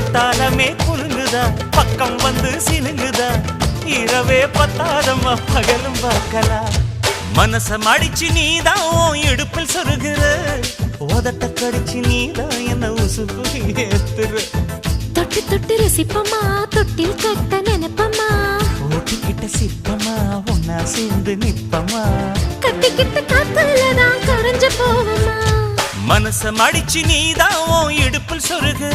குத்தாலமே குலுங்குதா பக்கம் வந்து சினுங்குதா இரவே பத்தாதம்மா பகலும் பார்க்கலாம் மனச மடிச்சு நீதான் இடுப்பில் சொருகிற உதட்ட கடிச்சு நீதான் என்ன உசுப்பு ஏத்துற தொட்டு தொட்டு ரசிப்பமா தொட்டில் கட்ட நினைப்பமா ஓட்டிக்கிட்ட சிப்பமா ஒன்னா சேர்ந்து நிப்பமா கட்டிக்கிட்ட காத்துலதான் கரைஞ்சு போவமா மனச மடிச்சு நீதான் இடுப்பில் சொருகிற